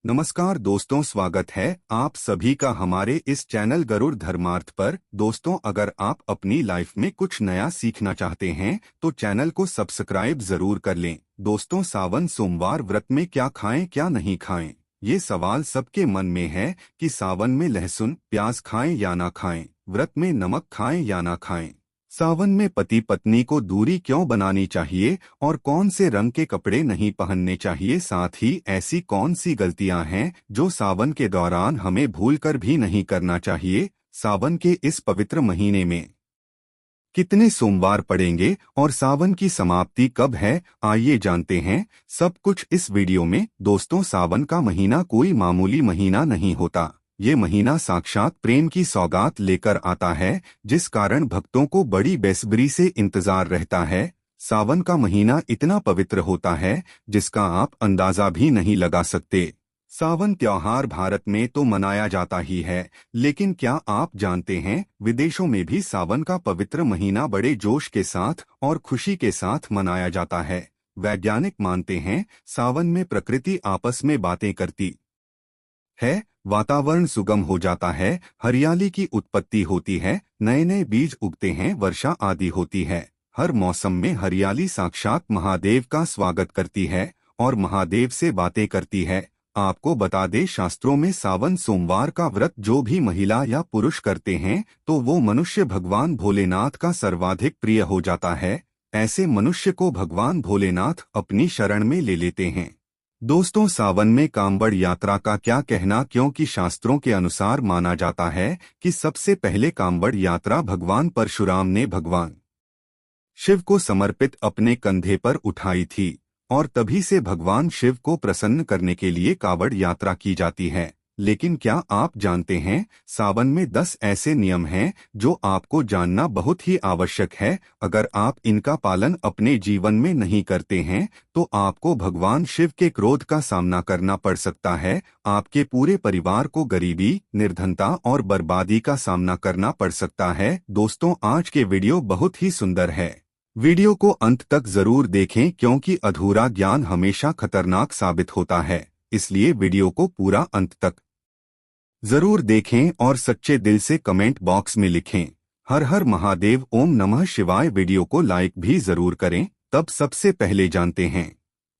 नमस्कार दोस्तों, स्वागत है आप सभी का हमारे इस चैनल गरुड़ धर्मार्थ पर। दोस्तों, अगर आप अपनी लाइफ में कुछ नया सीखना चाहते हैं तो चैनल को सब्सक्राइब जरूर कर लें। दोस्तों, सावन सोमवार व्रत में क्या खाएं क्या नहीं खाएं, ये सवाल सबके मन में है कि सावन में लहसुन प्याज खाएं या ना खाएं, व्रत में नमक खाएं या ना खाएं, सावन में पति पत्नी को दूरी क्यों बनानी चाहिए और कौन से रंग के कपड़े नहीं पहनने चाहिए, साथ ही ऐसी कौन सी गलतियां हैं जो सावन के दौरान हमें भूलकर भी नहीं करना चाहिए। सावन के इस पवित्र महीने में कितने सोमवार पड़ेंगे और सावन की समाप्ति कब है, आइए जानते हैं सब कुछ इस वीडियो में। दोस्तों, सावन का महीना कोई मामूली महीना नहीं होता। ये महीना साक्षात प्रेम की सौगात लेकर आता है, जिस कारण भक्तों को बड़ी बेसब्री से इंतजार रहता है। सावन का महीना इतना पवित्र होता है जिसका आप अंदाजा भी नहीं लगा सकते। सावन त्योहार भारत में तो मनाया जाता ही है, लेकिन क्या आप जानते हैं विदेशों में भी सावन का पवित्र महीना बड़े जोश के साथ और खुशी के साथ मनाया जाता है। वैज्ञानिक मानते हैं सावन में प्रकृति आपस में बातें करती है, वातावरण सुगम हो जाता है, हरियाली की उत्पत्ति होती है, नए नए बीज उगते हैं, वर्षा आदि होती है। हर मौसम में हरियाली साक्षात महादेव का स्वागत करती है और महादेव से बातें करती है। आपको बता दें, शास्त्रों में सावन सोमवार का व्रत जो भी महिला या पुरुष करते हैं तो वो मनुष्य भगवान भोलेनाथ का सर्वाधिक प्रिय हो जाता है। ऐसे मनुष्य को भगवान भोलेनाथ अपनी शरण में ले लेते हैं। दोस्तों, सावन में कांवड़ यात्रा का क्या कहना, क्योंकि शास्त्रों के अनुसार माना जाता है कि सबसे पहले कांवड़ यात्रा भगवान परशुराम ने भगवान शिव को समर्पित अपने कंधे पर उठाई थी और तभी से भगवान शिव को प्रसन्न करने के लिए कांवड़ यात्रा की जाती है। लेकिन क्या आप जानते हैं सावन में 10 ऐसे नियम हैं जो आपको जानना बहुत ही आवश्यक है। अगर आप इनका पालन अपने जीवन में नहीं करते हैं तो आपको भगवान शिव के क्रोध का सामना करना पड़ सकता है। आपके पूरे परिवार को गरीबी, निर्धनता और बर्बादी का सामना करना पड़ सकता है। दोस्तों, आज के वीडियो बहुत ही सुंदर है। वीडियो को अंत तक जरूर देखें क्योंकि अधूरा ज्ञान हमेशा खतरनाक साबित होता है, इसलिए वीडियो को पूरा अंत तक जरूर देखें और सच्चे दिल से कमेंट बॉक्स में लिखें हर हर महादेव, ओम नमः शिवाय। वीडियो को लाइक भी जरूर करें। तब सबसे पहले जानते हैं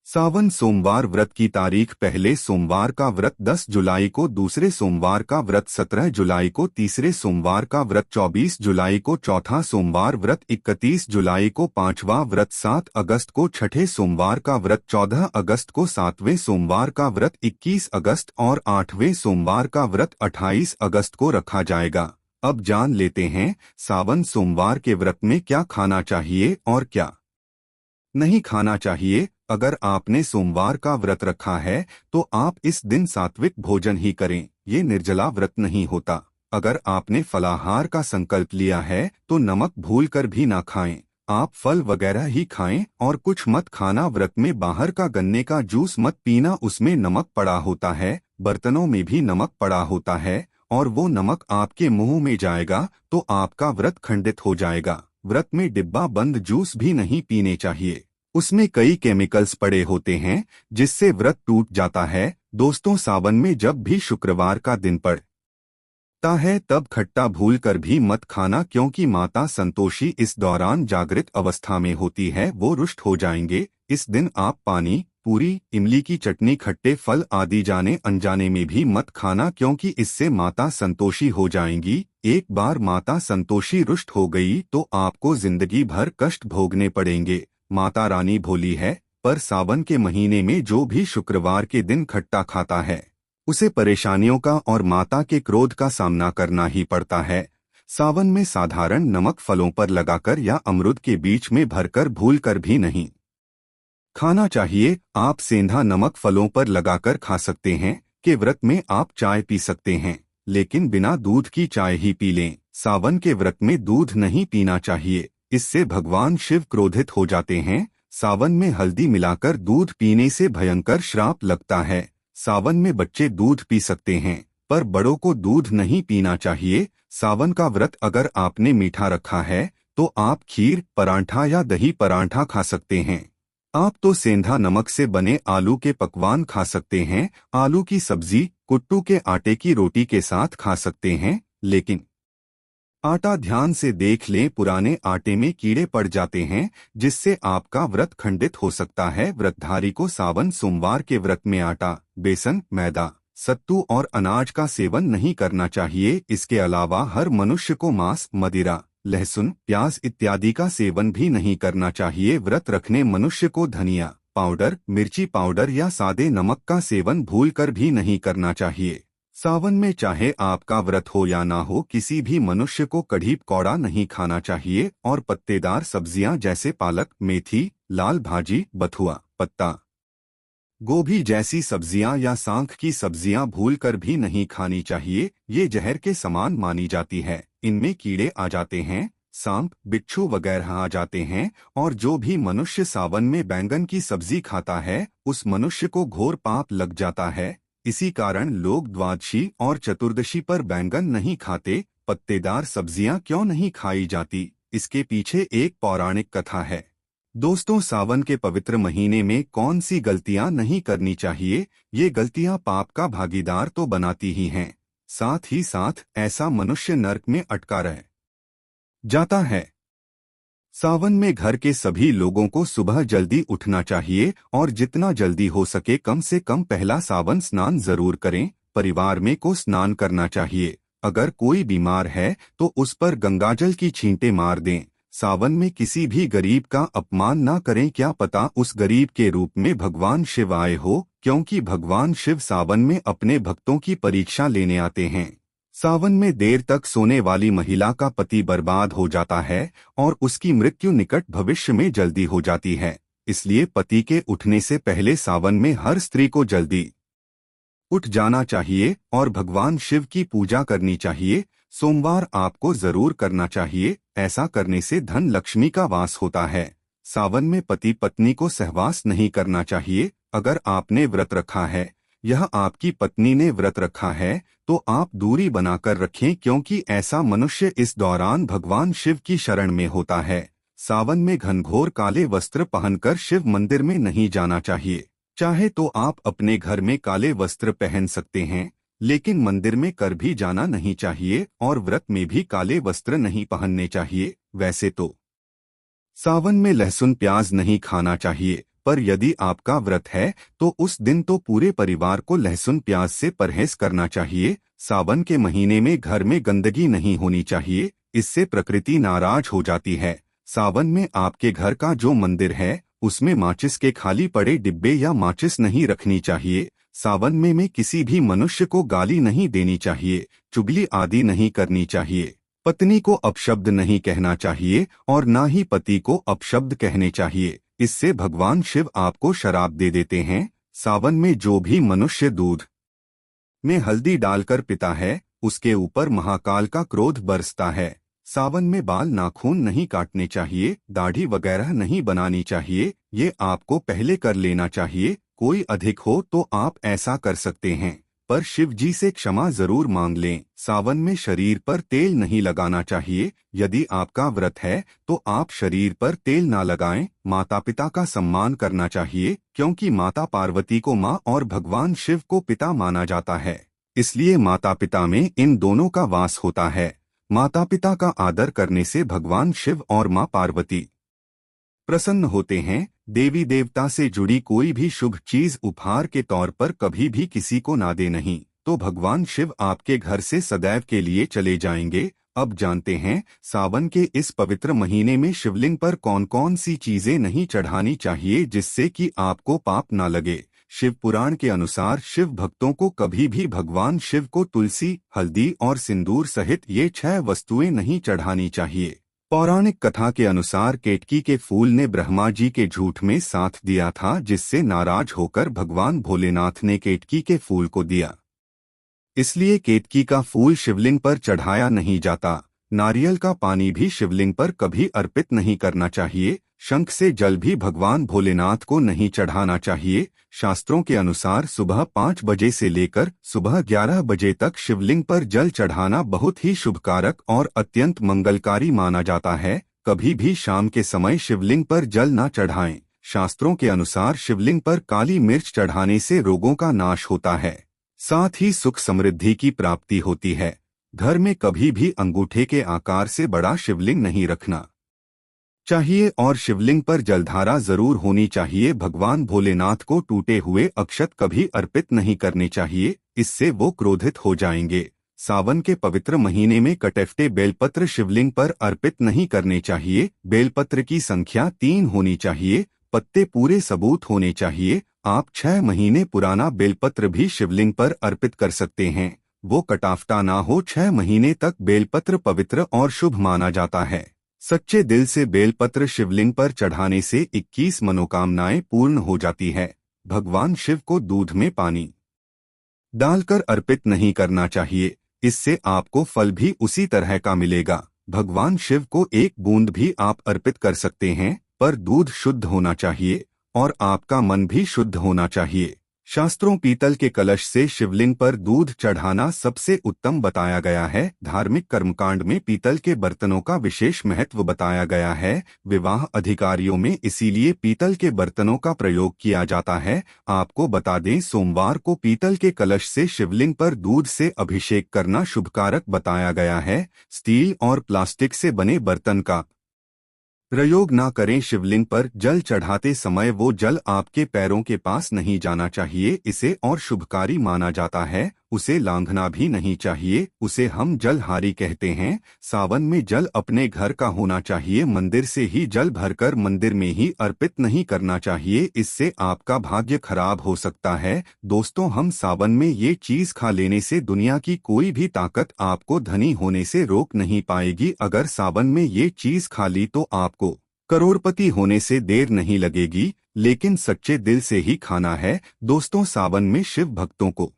सावन सोमवार व्रत की तारीख। पहले सोमवार का व्रत 10 जुलाई को, दूसरे सोमवार का व्रत 17 जुलाई को, तीसरे सोमवार का व्रत 24 जुलाई को, चौथा सोमवार व्रत 31 जुलाई को, पांचवा व्रत 7 अगस्त को, छठे सोमवार का व्रत 14 अगस्त को, सातवें सोमवार का व्रत 21 अगस्त और आठवें सोमवार का व्रत 28 अगस्त को रखा जाएगा। अब जान लेते हैं सावन सोमवार के व्रत में क्या खाना चाहिए और क्या नहीं खाना चाहिए। अगर आपने सोमवार का व्रत रखा है तो आप इस दिन सात्विक भोजन ही करें, ये निर्जला व्रत नहीं होता। अगर आपने फलाहार का संकल्प लिया है तो नमक भूलकर भी ना खाएं। आप फल वगैरह ही खाएं और कुछ मत खाना। व्रत में बाहर का गन्ने का जूस मत पीना, उसमें नमक पड़ा होता है, बर्तनों में भी नमक पड़ा होता है और वो नमक आपके मुंह में जाएगा तो आपका व्रत खंडित हो जाएगा। व्रत में डिब्बा बंद जूस भी नहीं पीने चाहिए, उसमें कई केमिकल्स पड़े होते हैं जिससे व्रत टूट जाता है। दोस्तों, सावन में जब भी शुक्रवार का दिन पड़ता है तब खट्टा भूलकर भी मत खाना, क्योंकि माता संतोषी इस दौरान जागृत अवस्था में होती है, वो रुष्ट हो जाएंगे। इस दिन आप पानी, पूरी, इमली की चटनी, खट्टे फल आदि जाने अनजाने में भी मत खाना, क्योंकि इससे माता संतोषी हो जाएंगी। एक बार माता संतोषी रुष्ट हो गई तो आपको जिंदगी भर कष्ट भोगने पड़ेंगे। माता रानी भोली है, पर सावन के महीने में जो भी शुक्रवार के दिन खट्टा खाता है उसे परेशानियों का और माता के क्रोध का सामना करना ही पड़ता है। सावन में साधारण नमक फलों पर लगाकर या अमरूद के बीच में भरकर भूलकर भी नहीं खाना चाहिए। आप सेंधा नमक फलों पर लगाकर खा सकते हैं। कि व्रत में आप चाय पी सकते हैं, लेकिन बिना दूध की चाय ही पी लें। सावन के व्रत में दूध नहीं पीना चाहिए, इससे भगवान शिव क्रोधित हो जाते हैं। सावन में हल्दी मिलाकर दूध पीने से भयंकर श्राप लगता है। सावन में बच्चे दूध पी सकते हैं पर बड़ों को दूध नहीं पीना चाहिए। सावन का व्रत अगर आपने मीठा रखा है तो आप खीर, परांठा या दही परांठा खा सकते हैं। आप तो सेंधा नमक से बने आलू के पकवान खा सकते हैं, आलू की सब्जी, कुट्टू के आटे की रोटी के साथ खा सकते हैं, लेकिन आटा ध्यान से देख लें, पुराने आटे में कीड़े पड़ जाते हैं, जिससे आपका व्रत खंडित हो सकता है। व्रतधारी को सावन सोमवार के व्रत में आटा, बेसन, मैदा, सत्तू और अनाज का सेवन नहीं करना चाहिए। इसके अलावा हर मनुष्य को मांस, मदिरा, लहसुन, प्याज इत्यादि का सेवन भी नहीं करना चाहिए। व्रत रखने मनुष्य को धनिया पाउडर, मिर्ची पाउडर या सादे नमक का सेवन भूलकर भी नहीं करना चाहिए। सावन में चाहे आपका व्रत हो या ना हो, किसी भी मनुष्य को कढ़ी पकौड़ा नहीं खाना चाहिए और पत्तेदार सब्जियां जैसे पालक, मेथी, लाल भाजी, बथुआ, पत्ता गोभी जैसी सब्जियां या सांख की सब्जियां भूलकर भी नहीं खानी चाहिए। ये जहर के समान मानी जाती है। इनमें कीड़े आ जाते हैं, सांप, बिच्छू वगैरह आ जाते हैं, और जो भी मनुष्य सावन में बैंगन की सब्जी खाता है, उस मनुष्य को घोर पाप लग जाता है। इसी कारण लोग द्वादशी और चतुर्दशी पर बैंगन नहीं खाते। पत्तेदार सब्जियां क्यों नहीं खाई जाती, इसके पीछे एक पौराणिक कथा है। दोस्तों, सावन के पवित्र महीने में कौन सी गलतियां नहीं करनी चाहिए? ये गलतियां पाप का भागीदार तो बनाती ही हैं, साथ ही साथ ऐसा मनुष्य नरक में अटका रह जाता है। सावन में घर के सभी लोगों को सुबह जल्दी उठना चाहिए और जितना जल्दी हो सके कम से कम पहला सावन स्नान जरूर करें। परिवार में को स्नान करना चाहिए। अगर कोई बीमार है तो उस पर गंगाजल की छींटे मार दें। सावन में किसी भी गरीब का अपमान ना करें, क्या पता उस गरीब के रूप में भगवान शिव आए हो, क्योंकि भगवान शिव सावन में अपने भक्तों की परीक्षा लेने आते हैं। सावन में देर तक सोने वाली महिला का पति बर्बाद हो जाता है और उसकी मृत्यु निकट भविष्य में जल्दी हो जाती है। इसलिए पति के उठने से पहले सावन में हर स्त्री को जल्दी उठ जाना चाहिए और भगवान शिव की पूजा करनी चाहिए। सोमवार आपको जरूर करना चाहिए। ऐसा करने से धन लक्ष्मी का वास होता है। सावन में पति पत्नी को सहवास नहीं करना चाहिए। अगर आपने व्रत रखा है, यह आपकी पत्नी ने व्रत रखा है, तो आप दूरी बनाकर रखें, क्योंकि ऐसा मनुष्य इस दौरान भगवान शिव की शरण में होता है। सावन में घनघोर काले वस्त्र पहनकर शिव मंदिर में नहीं जाना चाहिए। चाहे तो आप अपने घर में काले वस्त्र पहन सकते हैं, लेकिन मंदिर में कर भी जाना नहीं चाहिए और व्रत में भी काले वस्त्र नहीं पहनने चाहिए। वैसे तो सावन में लहसुन प्याज नहीं खाना चाहिए, पर यदि आपका व्रत है तो उस दिन तो पूरे परिवार को लहसुन प्याज से परहेज करना चाहिए। सावन के महीने में घर में गंदगी नहीं होनी चाहिए, इससे प्रकृति नाराज हो जाती है। सावन में आपके घर का जो मंदिर है उसमें माचिस के खाली पड़े डिब्बे या माचिस नहीं रखनी चाहिए। सावन में किसी भी मनुष्य को गाली नहीं देनी चाहिए, चुगली आदि नहीं करनी चाहिए। पत्नी को अपशब्द नहीं कहना चाहिए और ना ही पति को अपशब्द कहने चाहिए, इससे भगवान शिव आपको शराप दे देते हैं। सावन में जो भी मनुष्य दूध में हल्दी डालकर पीता है, उसके ऊपर महाकाल का क्रोध बरसता है। सावन में बाल नाखून नहीं काटने चाहिए, दाढ़ी वगैरह नहीं बनानी चाहिए। ये आपको पहले कर लेना चाहिए। कोई अधिक हो तो आप ऐसा कर सकते हैं, पर शिव जी से क्षमा जरूर मांग लें। सावन में शरीर पर तेल नहीं लगाना चाहिए। यदि आपका व्रत है तो आप शरीर पर तेल ना लगाएं। माता पिता का सम्मान करना चाहिए, क्योंकि माता पार्वती को माँ और भगवान शिव को पिता माना जाता है। इसलिए माता पिता में इन दोनों का वास होता है। माता पिता का आदर करने से भगवान शिव और माँ पार्वती प्रसन्न होते हैं। देवी देवता से जुड़ी कोई भी शुभ चीज उपहार के तौर पर कभी भी किसी को ना दे, नहीं तो भगवान शिव आपके घर से सदैव के लिए चले जाएंगे। अब जानते हैं सावन के इस पवित्र महीने में शिवलिंग पर कौन कौन सी चीजें नहीं चढ़ानी चाहिए, जिससे कि आपको पाप न लगे। शिव पुराण के अनुसार शिव भक्तों को कभी भी भगवान शिव को तुलसी, हल्दी और सिंदूर सहित ये 6 वस्तुएं नहीं चढ़ानी चाहिए। पौराणिक कथा के अनुसार केतकी के फूल ने ब्रह्मा जी के झूठ में साथ दिया था, जिससे नाराज होकर भगवान भोलेनाथ ने केतकी के फूल को दिया। इसलिए केतकी का फूल शिवलिंग पर चढ़ाया नहीं जाता। नारियल का पानी भी शिवलिंग पर कभी अर्पित नहीं करना चाहिए। शंख से जल भी भगवान भोलेनाथ को नहीं चढ़ाना चाहिए। शास्त्रों के अनुसार सुबह 5 बजे से लेकर सुबह 11 बजे तक शिवलिंग पर जल चढ़ाना बहुत ही शुभकारक और अत्यंत मंगलकारी माना जाता है। कभी भी शाम के समय शिवलिंग पर जल न चढ़ाएं। शास्त्रों के अनुसार शिवलिंग पर काली मिर्च चढ़ाने से रोगों का नाश होता है, साथ ही सुख समृद्धि की प्राप्ति होती है। घर में कभी भी अंगूठे के आकार से बड़ा शिवलिंग नहीं रखना चाहिए और शिवलिंग पर जलधारा जरूर होनी चाहिए। भगवान भोलेनाथ को टूटे हुए अक्षत कभी अर्पित नहीं करने चाहिए, इससे वो क्रोधित हो जाएंगे। सावन के पवित्र महीने में कटेफटे बेलपत्र शिवलिंग पर अर्पित नहीं करने चाहिए। बेलपत्र की संख्या 3 होनी चाहिए, पत्ते पूरे सबूत होने चाहिए। आप 6 महीने पुराना बेलपत्र भी शिवलिंग पर अर्पित कर सकते हैं, वो कटाफ्टा ना हो। 6 महीने तक बेलपत्र पवित्र और शुभ माना जाता है। सच्चे दिल से बेलपत्र शिवलिंग पर चढ़ाने से 21 मनोकामनाएं पूर्ण हो जाती है। भगवान शिव को दूध में पानी डालकर अर्पित नहीं करना चाहिए, इससे आपको फल भी उसी तरह का मिलेगा। भगवान शिव को एक बूंद भी आप अर्पित कर सकते हैं, पर दूध शुद्ध होना चाहिए और आपका मन भी शुद्ध होना चाहिए। शास्त्रों पीतल के कलश से शिवलिंग पर दूध चढ़ाना सबसे उत्तम बताया गया है। धार्मिक कर्मकांड में पीतल के बर्तनों का विशेष महत्व बताया गया है। विवाह अधिकारियों में इसीलिए पीतल के बर्तनों का प्रयोग किया जाता है। आपको बता दें, सोमवार को पीतल के कलश से शिवलिंग पर दूध से अभिषेक करना शुभकारक बताया गया है। स्टील और प्लास्टिक से बने बर्तन का प्रयोग ना करें। शिवलिंग पर जल चढ़ाते समय वो जल आपके पैरों के पास नहीं जाना चाहिए, इसे और शुभकारी माना जाता है। उसे लांघना भी नहीं चाहिए, उसे हम जलहारी कहते हैं। सावन में जल अपने घर का होना चाहिए, मंदिर से ही जल भरकर मंदिर में ही अर्पित नहीं करना चाहिए, इससे आपका भाग्य खराब हो सकता है। दोस्तों, हम सावन में ये चीज खा लेने से दुनिया की कोई भी ताकत आपको धनी होने से रोक नहीं पाएगी। अगर सावन में ये चीज खा ली तो आपको करोड़पति होने से देर नहीं लगेगी, लेकिन सच्चे दिल से ही खाना है। दोस्तों, सावन में शिव भक्तों को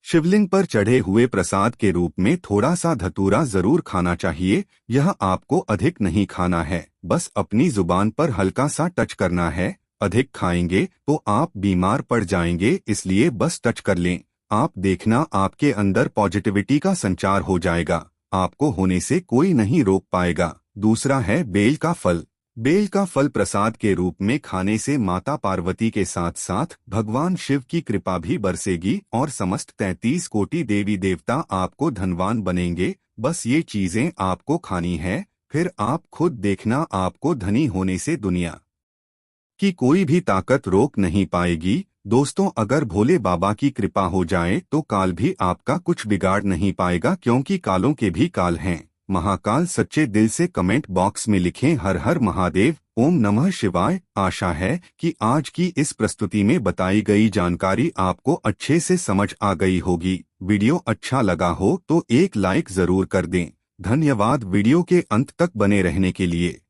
शिवलिंग पर चढ़े हुए प्रसाद के रूप में थोड़ा सा धतूरा जरूर खाना चाहिए। यह आपको अधिक नहीं खाना है, बस अपनी जुबान पर हल्का सा टच करना है। अधिक खाएंगे तो आप बीमार पड़ जाएंगे, इसलिए बस टच कर लें। आप देखना, आपके अंदर पॉजिटिविटी का संचार हो जाएगा, आपको होने से कोई नहीं रोक पाएगा। दूसरा है बेल का फल। बेल का फल प्रसाद के रूप में खाने से माता पार्वती के साथ साथ भगवान शिव की कृपा भी बरसेगी और समस्त 33 कोटि देवी देवता आपको धनवान बनेंगे। बस ये चीजें आपको खानी है, फिर आप खुद देखना, आपको धनी होने से दुनिया की कोई भी ताकत रोक नहीं पाएगी। दोस्तों, अगर भोले बाबा की कृपा हो जाए तो काल भी आपका कुछ बिगाड़ नहीं पाएगा, क्योंकि कालों के भी काल हैं। महाकाल सच्चे दिल से कमेंट बॉक्स में लिखें हर हर महादेव, ओम नमः शिवाय। आशा है कि आज की इस प्रस्तुति में बताई गई जानकारी आपको अच्छे से समझ आ गई होगी। वीडियो अच्छा लगा हो तो एक लाइक जरूर कर दें। धन्यवाद वीडियो के अंत तक बने रहने के लिए।